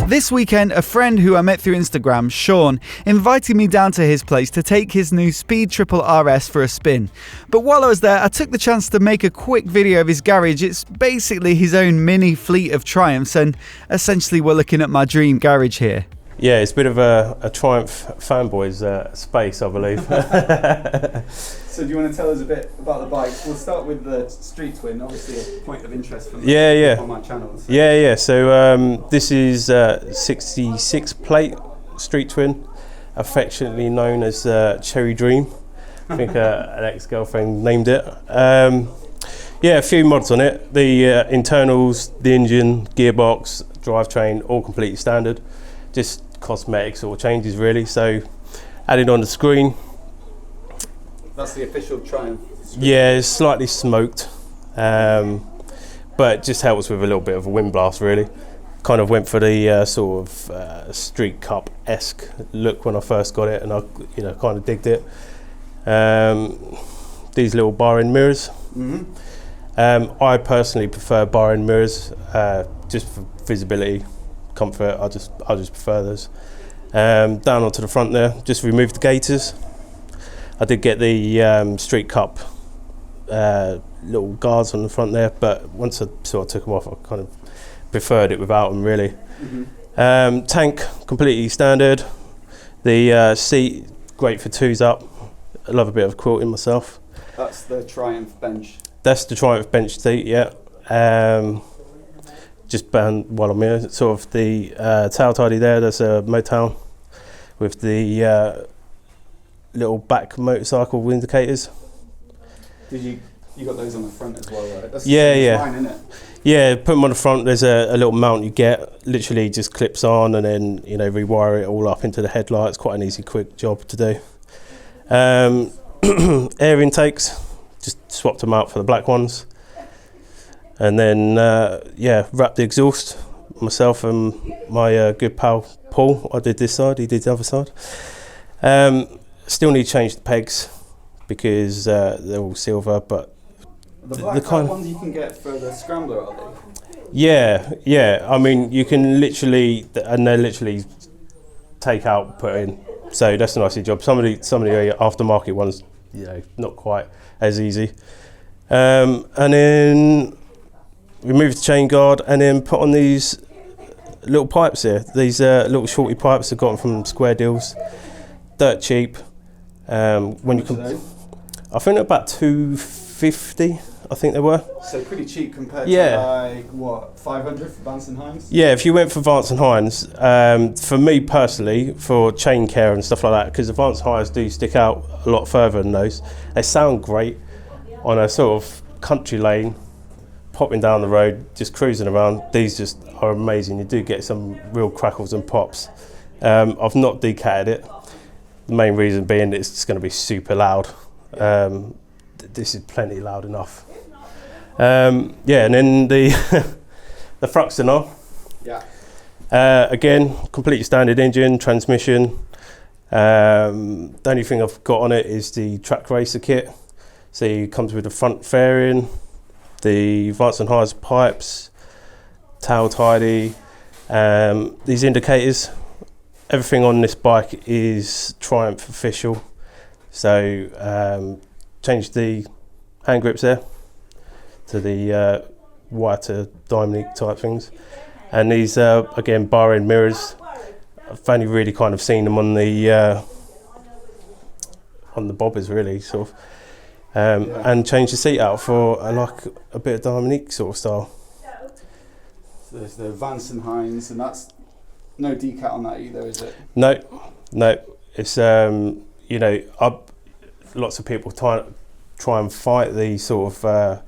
This weekend, a friend who I met through Instagram, Sean, invited me down to his place to take his new Speed Triple RS for a spin. But while I was there, I took the chance to make a quick video of his garage. It's basically his own mini fleet of Triumphs, and essentially we're looking at my dream garage here. Yeah, it's a bit of a Triumph fanboy's space, I believe. So do you want to tell us a bit about the bikes? We'll start with the Street Twin, obviously a point of interest for me on my channel. So. Yeah. So this is 66 plate Street Twin, affectionately known as Cherry Dream. I think an ex-girlfriend named it. Yeah, a few mods on it. The internals, the engine, gearbox, drivetrain, all completely standard. Just cosmetics or changes really. So added on the screen. That's the official Triumph screen. Yeah, it's slightly smoked, but just helps with a little bit of a wind blast really. Kind of went for the sort of Street Cup-esque look when I first got it, and I kind of digged it. These little bar end mirrors. Mm-hmm. I personally prefer bar end mirrors just for visibility, comfort. I just prefer those. Down onto the front there, just remove the gaiters. I did get the Street Cup little guards on the front there, but once I sort of took them off, I kind of preferred it without them really. Mm-hmm. Tank completely standard. The seat great for twos up. I love a bit of quilting myself. That's the Triumph bench. That's the Triumph bench seat, yeah. Just while I'm here, sort of the tail tidy there. There's a Motown with the little back motorcycle indicators. You got those on the front as well, right? That's yeah. Fine, isn't it? Yeah, put them on the front. There's a little mount you get, literally just clips on, and then rewire it all up into the headlights. Quite an easy, quick job to do. Air intakes, just swapped them out for the black ones, and then wrapped the exhaust. Myself and my good pal Paul. I did this side, he did the other side. Still need to change the pegs because they're all silver, but the black ones you can get for the Scrambler, are they? Yeah. I mean, you can literally take out, put in. So that's a nice job. Some of the aftermarket ones, not quite as easy. And then remove the chain guard, and then put on these little pipes here. These little shorty pipes, I got them from Square Deals. Dirt cheap. When you I think they're about $250. I think they were. So pretty cheap compared to like what, $500 for Vance & Hines? Yeah, if you went for Vance & Hines, for me personally, for chain care and stuff like that, because the Vance & Hines do stick out a lot further than those. They sound great on a sort of country lane, popping down the road, just cruising around. These just are amazing. You do get some real crackles and pops. I've not decatted it. The main reason being it's just going to be super loud. This is plenty loud enough. And then the the Thruxton on. Yeah. Again, completely standard engine, transmission. The only thing I've got on it is the track racer kit. So it comes with the front fairing, the Vance & Hines pipes, tail tidy, these indicators. Everything on this bike is Triumph official. So changed the hand grips there to the whiter diamond type things. And these again bar end mirrors. I've only really kind of seen them on the bobbers really, sort of. And changed the seat out for like a bit of Dominique sort of style. So there's the Vance & Hines, and that's no decat on that either, is it? No. It's lots of people try and fight the sort of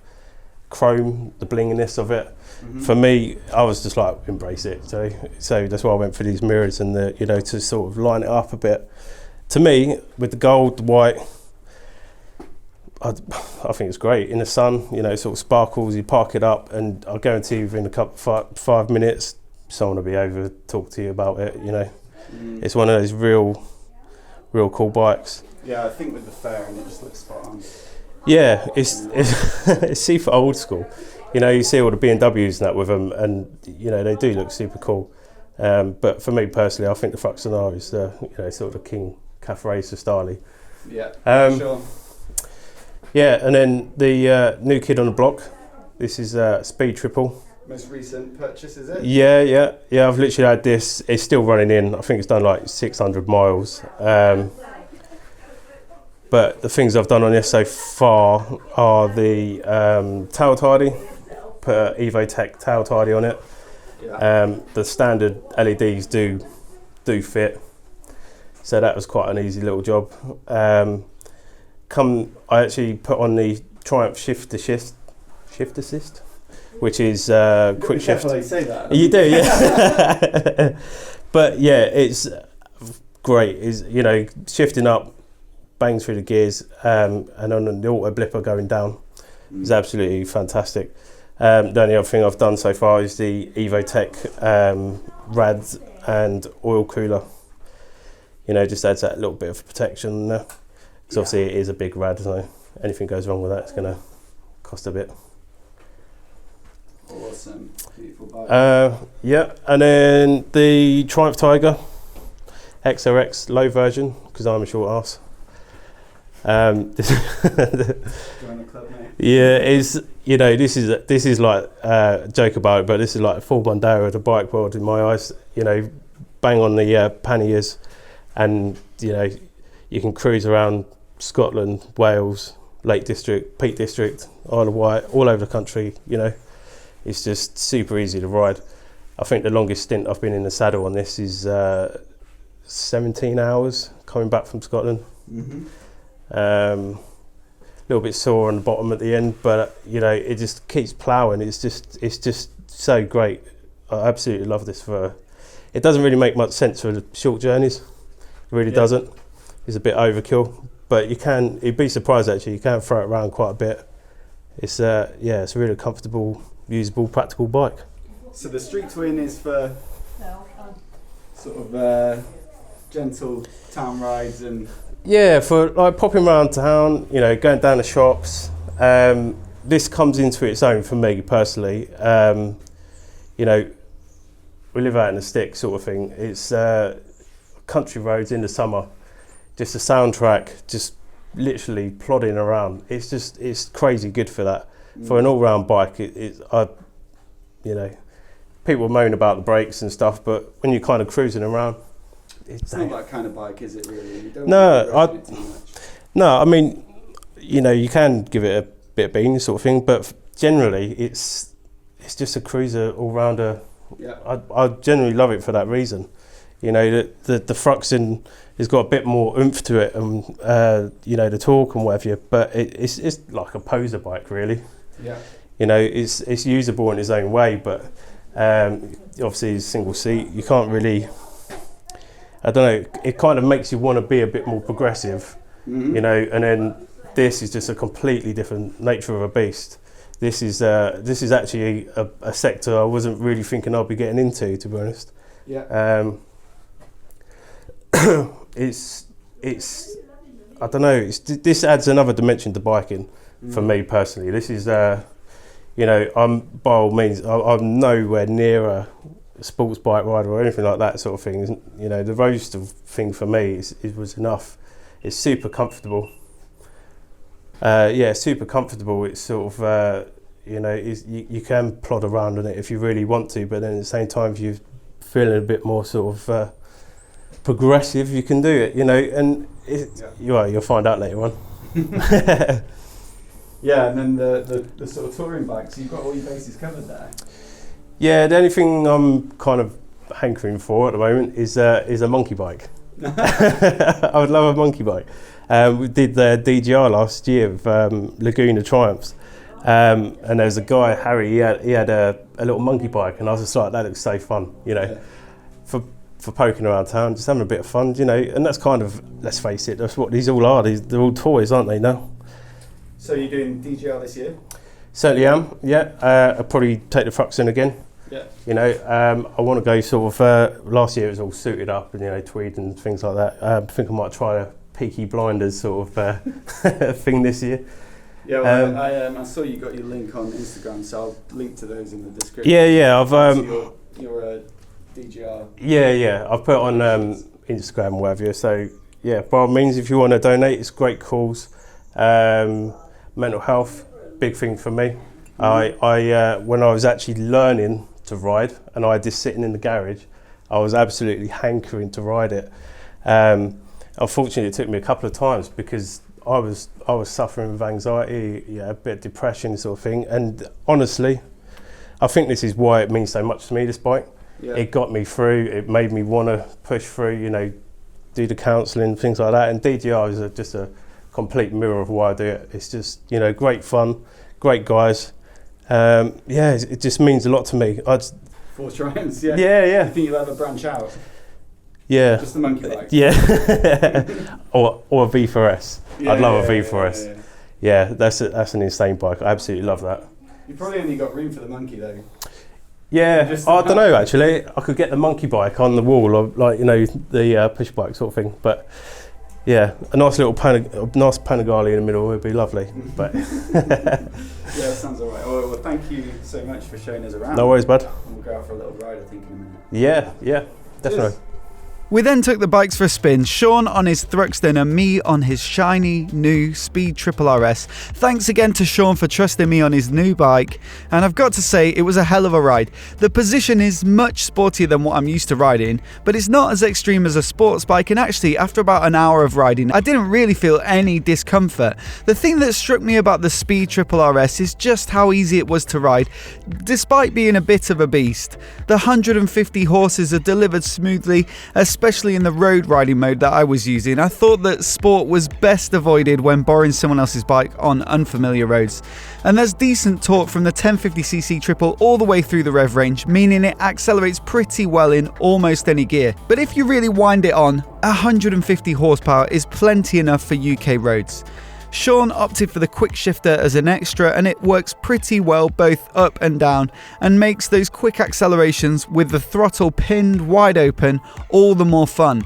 chrome, the blinginess of it. Mm-hmm. For me, I was just like, embrace it. So that's why I went for these mirrors and to sort of line it up a bit. To me, with the gold, the white, I think it's great in the sun. It sort of sparkles. You park it up, and I guarantee you within a couple 5 minutes, someone will be over to talk to you about it. It's one of those real cool bikes. Yeah, I think with the fairing, it just looks spot on. Yeah, it's super old school. You see all the BMWs and that with them, and they do look super cool. But for me personally, I think the Thruxton R is sort of the king cafe racer style. Yeah, sure. Yeah, and then the new kid on the block. This is Speed Triple. Most recent purchase, is it? Yeah. I've literally had this. It's still running in. I think it's done like 600 miles. But the things I've done on this so far are the tail tidy. Put an Evotech tail tidy on it. Yeah. The standard LEDs do fit. So that was quite an easy little job. I actually put on the Triumph Shift Assist, which is quick shift. You say that. You do, yeah. But yeah, it's great. Is shifting up, bangs through the gears, and on the auto blipper going down is absolutely fantastic. The only other thing I've done so far is the Evotech rads and oil cooler. Just adds that little bit of protection there. Because obviously it is a big rad, so anything goes wrong with that, it's going to cost a bit. Awesome, beautiful bike. Yeah, and then the Triumph Tiger XRX low version, because I'm a short ass. Join the club, mate. Yeah, this is like joke about it, but this is like a full Mondeo of the bike world in my eyes. Bang on the panniers, and you can cruise around Scotland, Wales, Lake District, Peak District, Isle of Wight, all over the country. It's just super easy to ride. I think the longest stint I've been in the saddle on this is 17 hours coming back from Scotland. Mm-hmm. A little bit sore on the bottom at the end, but it just keeps ploughing. It's just so great. I absolutely love this. It doesn't really make much sense for the short journeys. It really doesn't. It's a bit overkill, but you'd be surprised actually. You can throw it around quite a bit. It's it's a really comfortable, usable, practical bike. So the Street Twin is for sort of gentle town rides and. Yeah, for like popping around town, going down the shops. This comes into its own for me personally. We live out in the sticks sort of thing. It's country roads in the summer, just a soundtrack, just literally plodding around. It's crazy good for that. For an all-round bike, people moan about the brakes and stuff, but when you're kind of cruising around, it's not that kind of bike, is it really? You don't no, too much. No, I mean, you can give it a bit of beans sort of thing, but generally it's just a cruiser all-rounder. Yeah. I generally love it for that reason. The Thruxton has got a bit more oomph to it, and the torque and whatever. But it's like a poser bike, really. Yeah. It's usable in its own way, but obviously it's single seat. You can't really. I don't know. It kind of makes you want to be a bit more progressive, and then this is just a completely different nature of a beast. This is actually a sector I wasn't really thinking I'd be getting into, to be honest. Yeah. It's I don't know. This adds another dimension to biking for me personally. This is I'm by all means I'm nowhere near a sports bike rider or anything like that sort of thing. The roadster thing for me was enough. It's super comfortable. Super comfortable. It's sort of you can plod around on it if you really want to, but then at the same time, if you're feeling a bit more sort of progressive, you can do it. And you'll find out later on. Yeah, and then the sort of touring bikes, you've got all your bases covered there. Yeah, the only thing I'm kind of hankering for at the moment is a monkey bike. I would love a monkey bike. We did the DGR last year with Laguna Triumphs, and there's a guy, Harry. He had a little monkey bike, and I was just like, that looks so fun, for poking around town, just having a bit of fun, And that's kind of, let's face it, that's what these all are. They're all toys, aren't they? Now. So you're doing DGR this year? Certainly am. Yeah, I'll probably take the Thruxton again. Yeah. I want to go sort of. Last year it was all suited up and tweed and things like that. I think I might try a Peaky Blinders sort of thing this year. Yeah, well, I saw you got your link on Instagram, so I'll link to those in the description. Yeah. I've your DGR. Yeah. I've put it on Instagram and whatever. So yeah, by all means, if you want to donate, it's a great cause. Mental health, big thing for me. I when I was actually learning to ride and I had this sitting in the garage, I was absolutely hankering to ride it. Unfortunately, it took me a couple of times because I was suffering with anxiety, a bit of depression, sort of thing. And honestly, I think this is why it means so much to me, this bike. Yeah. It got me through. It made me want to push through, do the counselling, things like that. And DGR is just a complete mirror of why I do it. It's just, great fun, great guys. It just means a lot to me. Force Triumphs, yeah. Yeah. You think you'll ever branch out? Yeah. Just the monkey bike? Yeah. or a V4S. I'd love a V4S. Yeah, that's an insane bike. I absolutely love that. You probably only got room for the monkey though. Yeah, I don't know actually. I could get the monkey bike on the wall, or the push bike sort of thing. But yeah, a nice little Panigale in the middle would be lovely. But yeah, that sounds alright. Well, thank you so much for showing us around. No worries, bud. And we'll go out for a little ride, I think, in a minute. Yeah, definitely. Cheers. We then took the bikes for a spin, Sean on his Thruxton and me on his shiny new Speed Triple RS. Thanks again to Sean for trusting me on his new bike, and I've got to say it was a hell of a ride. The position is much sportier than what I'm used to riding, but it's not as extreme as a sports bike, and actually after about an hour of riding I didn't really feel any discomfort. The thing that struck me about the Speed Triple RS is just how easy it was to ride, despite being a bit of a beast. The 150 horses are delivered smoothly, especially in the road riding mode that I was using. I thought that sport was best avoided when borrowing someone else's bike on unfamiliar roads. And there's decent torque from the 1050cc triple all the way through the rev range, meaning it accelerates pretty well in almost any gear. But if you really wind it on, 150 horsepower is plenty enough for UK roads. Sean opted for the quick shifter as an extra, and it works pretty well both up and down and makes those quick accelerations with the throttle pinned wide open all the more fun.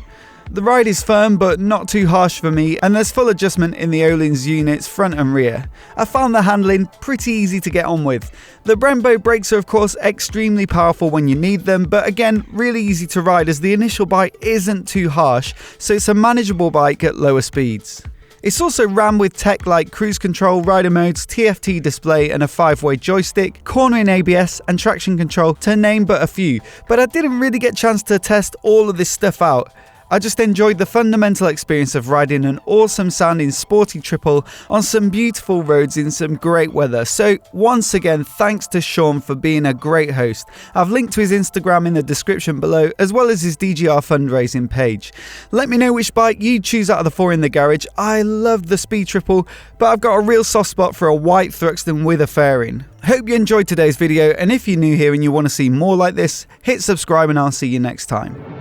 The ride is firm but not too harsh for me, and there's full adjustment in the Öhlins units front and rear. I found the handling pretty easy to get on with. The Brembo brakes are of course extremely powerful when you need them, but again really easy to ride as the initial bite isn't too harsh, so it's a manageable bike at lower speeds. It's also rammed with tech like cruise control, rider modes, TFT display and a 5-way joystick, cornering ABS and traction control to name but a few, but I didn't really get a chance to test all of this stuff out. I just enjoyed the fundamental experience of riding an awesome sounding sporty triple on some beautiful roads in some great weather. So once again, thanks to Sean for being a great host. I've linked to his Instagram in the description below, as well as his DGR fundraising page. Let me know which bike you choose out of the four in the garage. I love the Speed Triple, but I've got a real soft spot for a white Thruxton with a fairing. Hope you enjoyed today's video, and if you're new here and you want to see more like this, hit subscribe and I'll see you next time.